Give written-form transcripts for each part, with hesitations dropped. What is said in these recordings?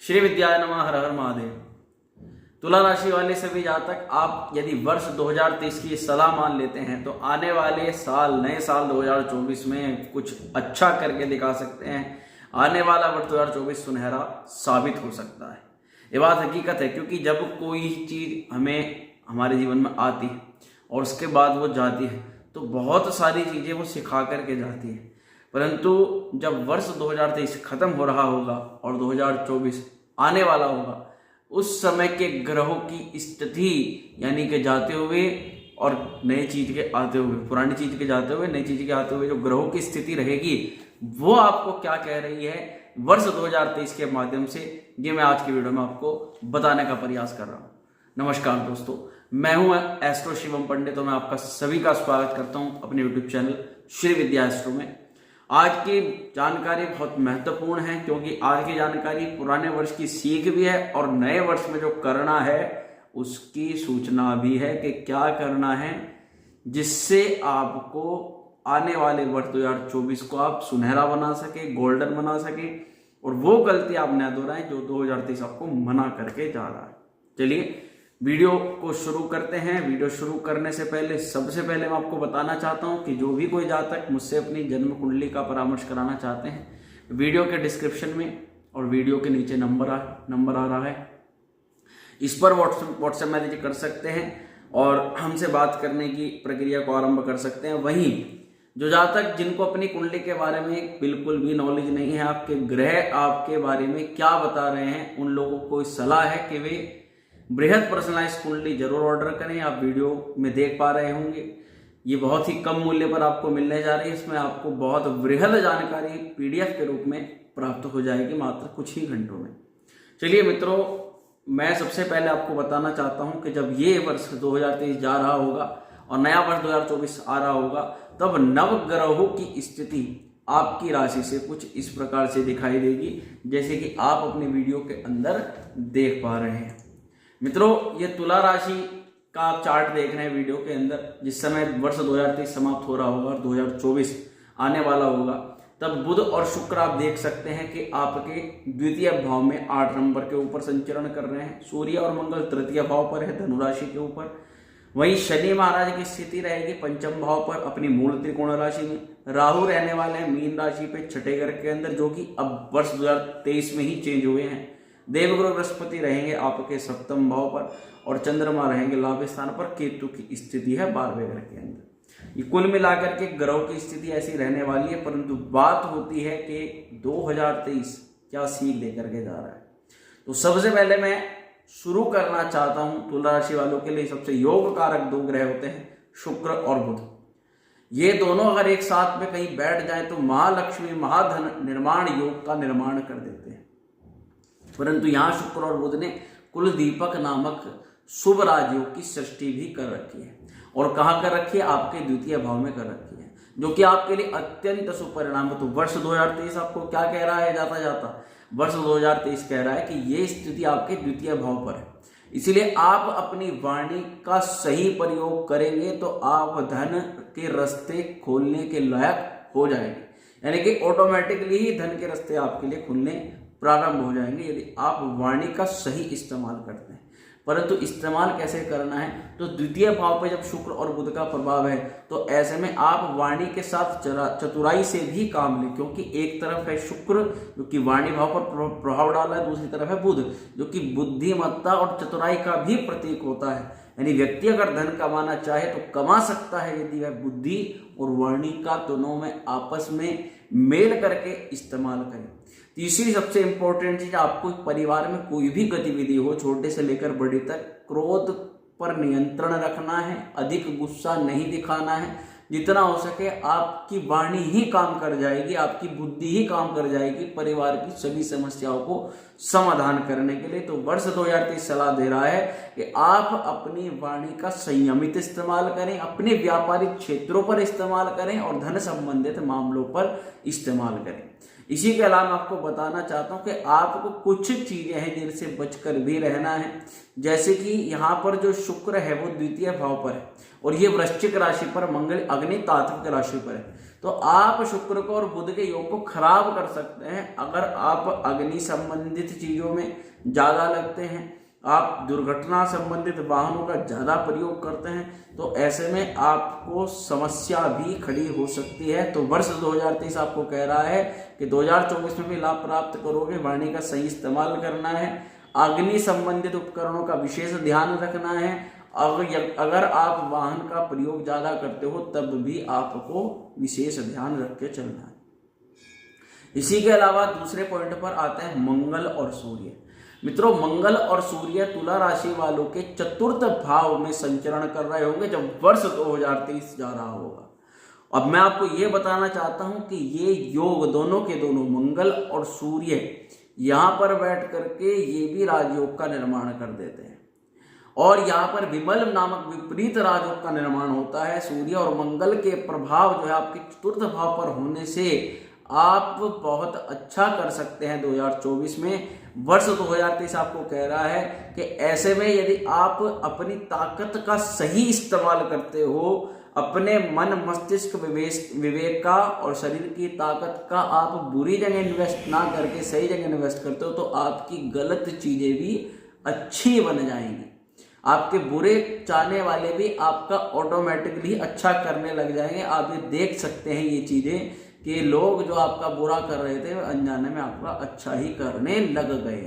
श्री विद्याय नमः। हर हर महादेव। तुला राशि वाले सभी जातक, आप यदि वर्ष 2023 की सलाह मान लेते हैं तो आने वाले साल, नए साल 2024 में कुछ अच्छा करके दिखा सकते हैं। आने वाला वर्ष 2024 सुनहरा साबित हो सकता है। ये बात हकीकत है, क्योंकि जब कोई चीज़ हमें हमारे जीवन में आती है और उसके बाद वो जाती है तो बहुत सारी चीज़ें वो सिखा करके जाती है। परंतु जब वर्ष 2023 खत्म हो रहा होगा और 2024 आने वाला होगा, उस समय के ग्रहों की स्थिति यानी कि जाते हुए और नई चीज के आते हुए, पुरानी चीज के जाते हुए, नई चीज के आते हुए जो ग्रहों की स्थिति रहेगी वो आपको क्या कह रही है वर्ष 2023 के माध्यम से, ये मैं आज की वीडियो में आपको बताने का प्रयास कर रहा हूँ। नमस्कार दोस्तों, मैं हूं एस्ट्रो शिवम पंडित। तो मैं आपका सभी का स्वागत करता हूं अपने यूट्यूब चैनल श्री विद्या एस्ट्रो में। आज की जानकारी बहुत महत्वपूर्ण है, क्योंकि आज की जानकारी पुराने वर्ष की सीख भी है और नए वर्ष में जो करना है उसकी सूचना भी है कि क्या करना है, जिससे आपको आने वाले वर्ष 2024 को आप सुनहरा बना सके, गोल्डन बना सके और वो गलती आप न दोहराएं जो 2023 आपको मना करके जा रहा है। चलिए वीडियो को शुरू करते हैं। वीडियो शुरू करने से पहले सबसे पहले मैं आपको बताना चाहता हूं कि जो भी कोई जातक मुझसे अपनी जन्म कुंडली का परामर्श कराना चाहते हैं, वीडियो के डिस्क्रिप्शन में और वीडियो के नीचे नंबर आ रहा है, इस पर व्हाट्सएप मैसेज कर सकते हैं और हमसे बात करने की प्रक्रिया को आरंभ कर सकते हैं। वहीं जो जातक जिनको अपनी कुंडली के बारे में बिल्कुल भी नॉलेज नहीं है, आपके ग्रह आपके बारे में क्या बता रहे हैं, उन लोगों को सलाह है कि वे बृहद पर्सनलाइज कुंडली जरूर ऑर्डर करें। आप वीडियो में देख पा रहे होंगे, ये बहुत ही कम मूल्य पर आपको मिलने जा रही है। इसमें आपको बहुत बृहद जानकारी पीडीएफ के रूप में प्राप्त हो जाएगी मात्र कुछ ही घंटों में। चलिए मित्रों, मैं सबसे पहले आपको बताना चाहता हूं कि जब ये वर्ष 2023 जा रहा होगा और नया वर्ष 2024 आ रहा होगा, तब नव ग्रहों की स्थिति आपकी राशि से कुछ इस प्रकार से दिखाई देगी, जैसे कि आप अपने वीडियो के अंदर देख पा रहे हैं। मित्रों, ये तुला राशि का आप चार्ट देख रहे हैं वीडियो के अंदर। जिस समय वर्ष 2023 समाप्त हो रहा होगा और 2024 आने वाला होगा, तब बुध और शुक्र आप देख सकते हैं कि आपके द्वितीय भाव में 8 नंबर के ऊपर संचरण कर रहे हैं। सूर्य और मंगल तृतीय भाव पर है, धनु राशि के ऊपर। वहीं शनि महाराज की स्थिति रहेगी पंचम भाव पर अपनी मूल त्रिकोण राशि में। राहु रहने वाले हैं मीन राशि पे छठे घर के अंदर, जो कि अब वर्ष 2023 में ही चेंज हुए हैं। देवगुरु बृहस्पति रहेंगे आपके सप्तम भाव पर और चंद्रमा रहेंगे लाभ स्थान पर। केतु की स्थिति है 12वें घर के अंदर। ये कुल मिलाकर के ग्रहों की स्थिति ऐसी रहने वाली है। परंतु बात होती है कि 2023 क्या सीख देकर के जा रहा है। तो सबसे पहले मैं शुरू करना चाहता हूं, तुला राशि वालों के लिए सबसे योग कारक 2 ग्रह होते हैं, शुक्र और बुध। ये दोनों अगर एक साथ में कहीं बैठ जाए तो महालक्ष्मी महाधन निर्माण योग का निर्माण कर देते हैं। परंतु यहां शुक्र और बुध ने कुल दीपक नामक शुभ राजयोग की सृष्टि भी कर रखी है। और कहां कर रखी है? आपके द्वितीय भाव में कर रखी है, जो कि आपके लिए अत्यंत शुभ परिणाम है। तो वर्ष 2023 आपको क्या कह रहा है जाता जाता? वर्ष 2023 कह रहा है कि ये स्थिति आपके द्वितीय भाव पर है, इसलिए आप अपनी वाणी का सही प्रयोग करेंगे तो आप धन के रास्ते खोलने के लायक हो जाएंगे। यानी कि ऑटोमेटिकली ही धन के रास्ते आपके लिए खुलने प्रारंभ हो जाएंगे यदि आप वाणी का सही इस्तेमाल करते हैं। परंतु इस्तेमाल कैसे करना है? तो द्वितीय भाव पर जब शुक्र और बुध का प्रभाव है, तो ऐसे में आप वाणी के साथ चतुराई से भी काम लें, क्योंकि एक तरफ है शुक्र जो कि वाणी भाव पर प्रभाव डाला है, दूसरी तरफ है बुध जो कि बुद्धिमत्ता और चतुराई का भी प्रतीक होता है। यानी व्यक्ति अगर धन कमाना चाहे तो कमा सकता है यदि वह बुद्धि और वाणी का दोनों में आपस में मेल करके इस्तेमाल करें। तीसरी सबसे इंपॉर्टेंट चीज, आपको परिवार में कोई भी गतिविधि हो, छोटे से लेकर बड़ी तक, क्रोध पर नियंत्रण रखना है, अधिक गुस्सा नहीं दिखाना है। जितना हो सके आपकी वाणी ही काम कर जाएगी, आपकी बुद्धि ही काम कर जाएगी परिवार की सभी समस्याओं को समाधान करने के लिए। तो वर्ष 2023 सलाह दे रहा है कि आप अपनी वाणी का संयमित इस्तेमाल करें, अपने व्यापारिक क्षेत्रों पर इस्तेमाल करें और धन संबंधित मामलों पर इस्तेमाल करें। इसी के अलावा मैं आपको बताना चाहता हूं कि आपको कुछ चीजें हैं जिनसे बचकर भी रहना है। जैसे कि यहाँ पर जो शुक्र है वो द्वितीय भाव पर है और ये वृश्चिक राशि पर, मंगल अग्नि तात्विक राशि पर है। तो आप शुक्र को और बुध के योग को खराब कर सकते हैं अगर आप अग्नि संबंधित चीजों में ज्यादा लगते हैं, आप दुर्घटना संबंधित वाहनों का ज्यादा प्रयोग करते हैं, तो ऐसे में आपको समस्या भी खड़ी हो सकती है। तो वर्ष 2023 आपको कह रहा है कि 2024 में भी लाभ प्राप्त करोगे। वाणी का सही इस्तेमाल करना है, अग्नि संबंधित उपकरणों का विशेष ध्यान रखना है। अगर आप वाहन का प्रयोग ज्यादा करते हो तब भी आपको विशेष ध्यान रख के चलना है। इसी के अलावा दूसरे पॉइंट पर आते हैं मंगल और सूर्य। मित्रों, मंगल और सूर्य तुला राशि वालों के चतुर्थ भाव में संचरण कर रहे होंगे जब वर्ष 2023 जा रहा होगा। अब मैं आपको यह बताना चाहता हूं कि ये योग दोनों के दोनों, मंगल और सूर्य, यहां पर बैठ करके ये भी राजयोग का निर्माण कर देते हैं और यहाँ पर विमल नामक विपरीत राजयोग का निर्माण होता है। सूर्य और मंगल के प्रभाव जो है आपके चतुर्थ भाव पर होने से आप बहुत अच्छा कर सकते हैं 2024 में। वर्ष 2023 आपको कह रहा है कि ऐसे में यदि आप अपनी ताकत का सही इस्तेमाल करते हो, अपने मन मस्तिष्क विवेक का और शरीर की ताकत का आप बुरी जगह इन्वेस्ट ना करके सही जगह इन्वेस्ट करते हो, तो आपकी गलत चीजें भी अच्छी बन जाएंगी। आपके बुरे चाहने वाले भी आपका ऑटोमेटिकली अच्छा करने लग जाएंगे। आप ये देख सकते हैं ये चीजें कि लोग जो आपका बुरा कर रहे थे अनजाने में आपका अच्छा ही करने लग गए।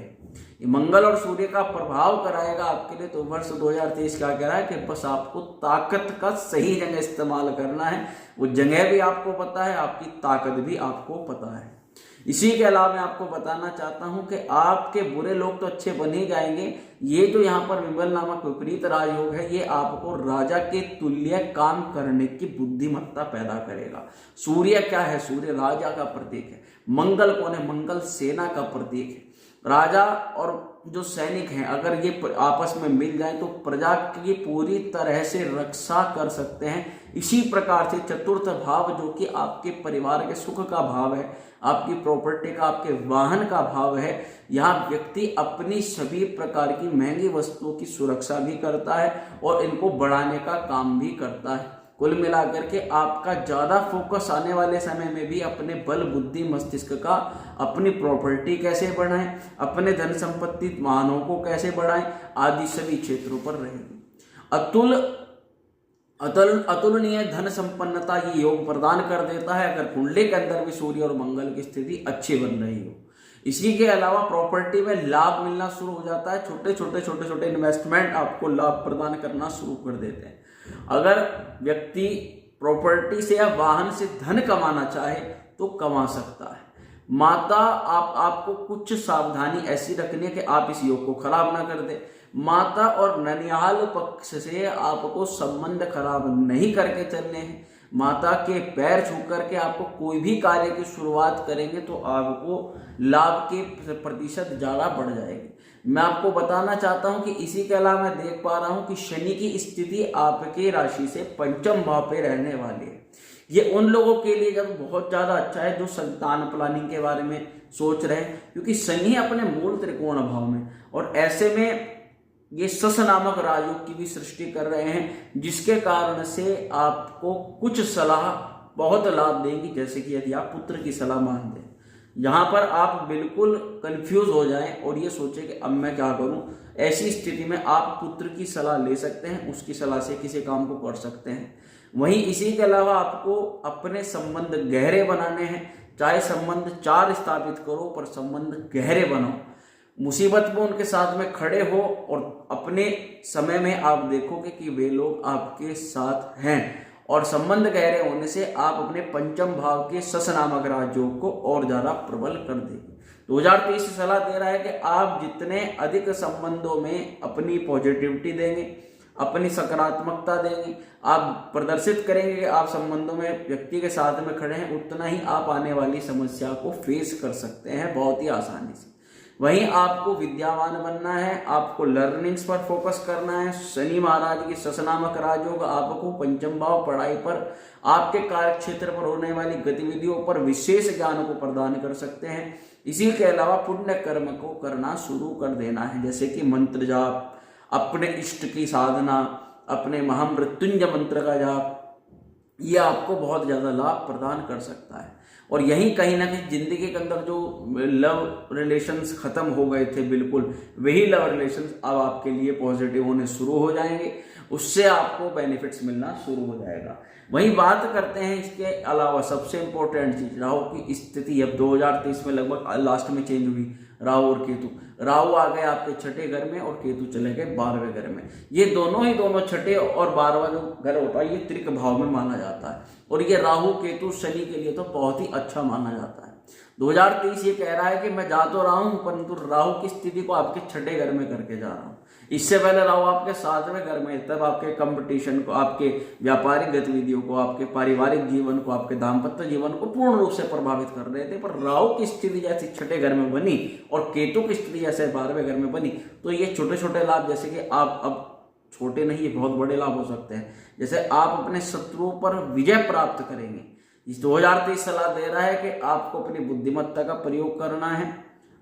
ये मंगल और सूर्य का प्रभाव कराएगा आपके लिए। तो वर्ष 2023 क्या कह रहा है कि बस आपको ताकत का सही जगह इस्तेमाल करना है। वो जगह भी आपको पता है, आपकी ताकत भी आपको पता है। इसी के अलावा मैं आपको बताना चाहता हूं कि आपके बुरे लोग तो अच्छे बन ही जाएंगे। ये जो यहाँ पर विमल नामक विपरीत राजयोग है, ये आपको राजा के तुल्य काम करने की बुद्धिमत्ता पैदा करेगा। सूर्य क्या है? सूर्य राजा का प्रतीक है। मंगल कौन है? मंगल सेना का प्रतीक है। राजा और जो सैनिक हैं अगर ये आपस में मिल जाए तो प्रजा की पूरी तरह से रक्षा कर सकते हैं। इसी प्रकार से चतुर्थ भाव जो कि आपके परिवार के सुख का भाव है, आपकी प्रॉपर्टी का, आपके वाहन का भाव है, यहाँ व्यक्ति अपनी सभी प्रकार की महंगी वस्तुओं की सुरक्षा भी करता है और इनको बढ़ाने का काम भी करता है। कुल मिलाकर के आपका ज्यादा फोकस आने वाले समय में भी अपने बल बुद्धि मस्तिष्क का, अपनी प्रॉपर्टी कैसे बढ़ाएं, अपने धन संपत्ति वाहनों को कैसे बढ़ाएं आदि सभी क्षेत्रों पर रहेगी। अतुलनीय धन संपन्नता ये योग प्रदान कर देता है अगर कुंडली के अंदर भी सूर्य और मंगल की स्थिति अच्छी बन रही हो। इसी के अलावा प्रॉपर्टी में लाभ मिलना शुरू हो जाता है। छोटे छोटे इन्वेस्टमेंट आपको लाभ प्रदान करना शुरू कर देते हैं। अगर व्यक्ति प्रॉपर्टी से या वाहन से धन कमाना चाहे तो कमा सकता है। माता आपको कुछ सावधानी ऐसी रखनी है कि आप इस योग को खराब ना कर दे। माता और ननिहाल पक्ष से आपको संबंध खराब नहीं करके चलने हैं। माता के पैर छू करके आपको कोई भी कार्य की शुरुआत करेंगे तो आपको लाभ के प्रतिशत ज्यादा बढ़ जाएगी। मैं आपको बताना चाहता हूं कि इसी के अलावा मैं देख पा रहा हूं कि शनि की स्थिति आपके राशि से पंचम भाव पे रहने वाली है। ये उन लोगों के लिए जब बहुत ज्यादा अच्छा है जो संतान प्लानिंग के बारे में सोच रहे हैं, क्योंकि शनि अपने मूल त्रिकोण भाव में और ऐसे में ये सस नामक राजयोग की भी सृष्टि कर रहे हैं, जिसके कारण से आपको कुछ सलाह बहुत लाभ देंगी। जैसे कि यदि आप पुत्र की सलाह मान दें, यहाँ पर आप बिल्कुल कंफ्यूज हो जाएं और ये सोचें कि अब मैं क्या करूं, ऐसी स्थिति में आप पुत्र की सलाह ले सकते हैं, उसकी सलाह से किसी काम को कर सकते हैं। वहीं इसी के अलावा आपको अपने संबंध गहरे बनाने हैं। चाहे संबंध 4 स्थापित करो पर संबंध गहरे बनाओ। मुसीबत में उनके साथ में खड़े हो और अपने समय में आप देखोगे कि वे लोग आपके साथ हैं और संबंध गहरे होने से आप अपने पंचम भाव के सस नामक राजयोग को और ज्यादा प्रबल कर देंगे। 2023 सलाह दे रहा है कि आप जितने अधिक संबंधों में अपनी पॉजिटिविटी देंगे, अपनी सकारात्मकता देंगे, आप प्रदर्शित करेंगे कि आप संबंधों में व्यक्ति के साथ में खड़े हैं, उतना ही आप आने वाली समस्या को फेस कर सकते हैं बहुत ही आसानी से। वहीं आपको विद्यावान बनना है, आपको लर्निंग्स पर फोकस करना है। शनि महाराज की ससनामक राजयोग आपको पंचम भाव पढ़ाई पर, आपके कार्य क्षेत्र पर होने वाली गतिविधियों पर विशेष ज्ञान को प्रदान कर सकते हैं। इसी के अलावा पुण्य कर्म को करना शुरू कर देना है, जैसे कि मंत्र जाप, अपने इष्ट की साधना, अपने महामृत्युंजय मंत्र का जाप, ये आपको बहुत ज्यादा लाभ प्रदान कर सकता है। और यही कहीं ना कहीं जिंदगी के अंदर जो लव रिलेशंस खत्म हो गए थे बिल्कुल, वही लव रिलेशंस अब आपके लिए पॉजिटिव होने शुरू हो जाएंगे, उससे आपको बेनिफिट्स मिलना शुरू हो जाएगा। वहीं बात करते हैं इसके अलावा सबसे इंपॉर्टेंट चीज, राहु की स्थिति अब 2023 में लगभग लास्ट में चेंज हुई, राहु और केतु। राहु आ गए आपके छठे घर में और केतु चले गए 12वें घर में। ये दोनों छठे और 12वां जो घर होता है ये त्रिक भाव में माना जाता है, और ये राहु केतु शनि के लिए तो बहुत ही अच्छा माना जाता है। 2023 ये कह रहा है कि मैं जा तो रहा हूं, परंतु राहु की स्थिति को आपके छठे घर में करके जा रहा हूं। इससे पहले राहु आपके 7वें घर में, तब आपके कंपटीशन को, आपके व्यापारिक गतिविधियों को, आपके पारिवारिक जीवन को, आपके दाम्पत्य जीवन को पूर्ण रूप से प्रभावित कर रहे थे। पर राहु की स्थिति जैसे छठे घर में बनी और केतु की स्थिति जैसे 12वें घर में बनी, तो ये छोटे छोटे लाभ, जैसे कि आप अब छोटे नहीं, ये बहुत बड़े लाभ हो सकते हैं। जैसे आप अपने शत्रुओं पर विजय प्राप्त करेंगे। इस 2023 सलाह दे रहा है कि आपको अपनी बुद्धिमत्ता का प्रयोग करना है,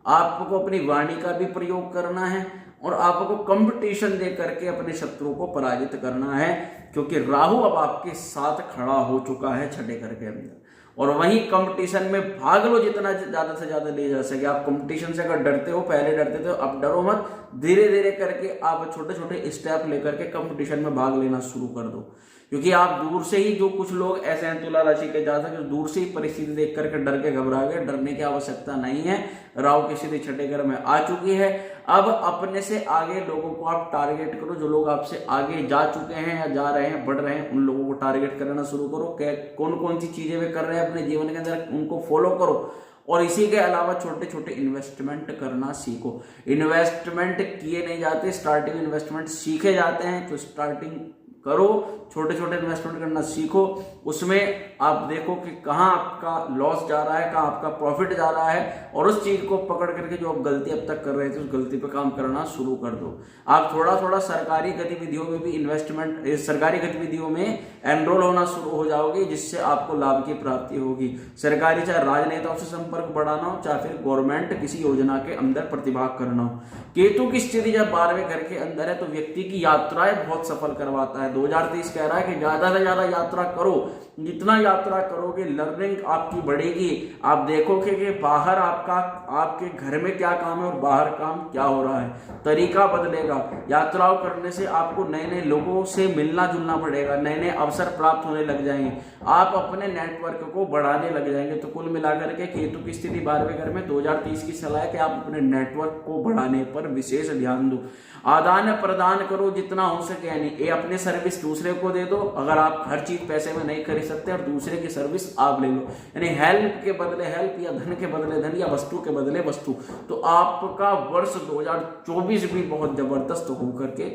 आपको अपनी वाणी का भी प्रयोग करना है, और आपको कंपटीशन दे करके अपने शत्रु को पराजित करना है, क्योंकि राहु अब आपके साथ खड़ा हो चुका है छठे घर के अंदर। और वहीं कंपटीशन में भाग लो जितना ज्यादा से ज्यादा ले जा सके। आप कंपटीशन से अगर डरते हो, पहले डरते थे, अब डरो मत, धीरे धीरे करके आप छोटे छोटे स्टेप लेकर के कंपटीशन में भाग लेना शुरू कर दो। क्योंकि आप दूर से ही, जो कुछ लोग ऐसे हैं तुला राशि के जातक जो दूर से ही परिस्थिति देख करके डर के घबरा गए, डरने की आवश्यकता नहीं है। राहु की स्थिति छठे घर में आ चुकी है। अब अपने से आगे लोगों को आप टारगेट करो, जो लोग आपसे आगे जा चुके हैं या जा रहे हैं, बढ़ रहे हैं, उन लोगों को टारगेट करना शुरू करो। कौन कौन सी चीजें वे कर रहे हैं अपने जीवन के अंदर, उनको फॉलो करो। और इसी के अलावा छोटे छोटे इन्वेस्टमेंट करना सीखो। इन्वेस्टमेंट किए नहीं जाते, स्टार्टिंग इन्वेस्टमेंट सीखे जाते हैं। तो स्टार्टिंग करो, छोटे छोटे इन्वेस्टमेंट करना सीखो। उसमें आप देखो कि कहाँ आपका लॉस जा रहा है, कहाँ आपका प्रॉफिट जा रहा है, और उस चीज को पकड़ करके जो आप गलती अब तक कर रहे थे उस गलती पे काम करना शुरू कर दो। आप थोड़ा थोड़ा सरकारी गतिविधियों में भी इन्वेस्टमेंट, सरकारी गतिविधियों में एनरोल होना शुरू हो जाओगे, जिससे आपको लाभ की प्राप्ति होगी। सरकारी, चाहे राजनेताओं से संपर्क बढ़ाना हो, चाहे फिर गवर्नमेंट किसी योजना के अंदर प्रतिभाग करना हो। केतु की स्थिति जब 12वें घर के अंदर है तो व्यक्ति की यात्राएं बहुत सफल करवाता है। 2023 कह रहा है कि ज्यादा से ज्यादा यात्रा करो, जितना यात्रा करोगे लर्निंग आपकी बढ़ेगी। आप देखोगे कि बाहर आपके घर में क्या काम है और बाहर काम क्या हो रहा है, तरीका बदलेगा। यात्राओं करने से आपको नए नए लोगों से मिलना जुलना पड़ेगा, नए नए अवसर प्राप्त होने लग जाएंगे, आप अपने नेटवर्क को बढ़ाने लग जाएंगे। तो कुल मिलाकर के केतु की स्थिति 12वें घर में 2023 की सलाह है कि आप अपने नेटवर्क को बढ़ाने पर विशेष ध्यान दो। आदान प्रदान करो जितना हो सके, यानी ये अपने सर्विस दूसरे को दे दो। अगर आप हर चीज पैसे में नहीं खरीद सकते और दूसरे की सर्विस आप ले लो, यानी हेल्प के बदले हेल्प, या धन के बदले धन, या वस्तु के बदले वस्तु, तो आपका वर्ष 2024 भी बहुत जबरदस्त होकर के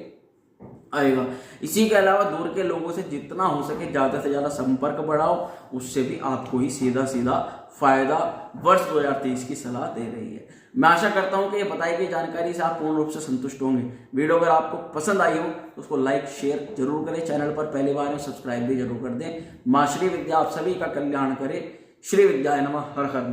आएगा। इसी के अलावा दूर के लोगों से जितना हो सके ज्यादा से ज्यादा संपर्क बढ़ाओ, उससे भी आपको ही सीधा सीधा फायदा वर्ष 2023 की सलाह दे रही है। मैं आशा करता हूं कि ये बताई गई जानकारी से आप पूर्ण रूप से संतुष्ट होंगे। वीडियो अगर आपको पसंद आई हो तो उसको लाइक शेयर जरूर करें, चैनल पर पहली बार सब्सक्राइब भी जरूर कर दें। मां श्री विद्या आप सभी का कल्याण करे। श्री विद्याय नमः। हर हर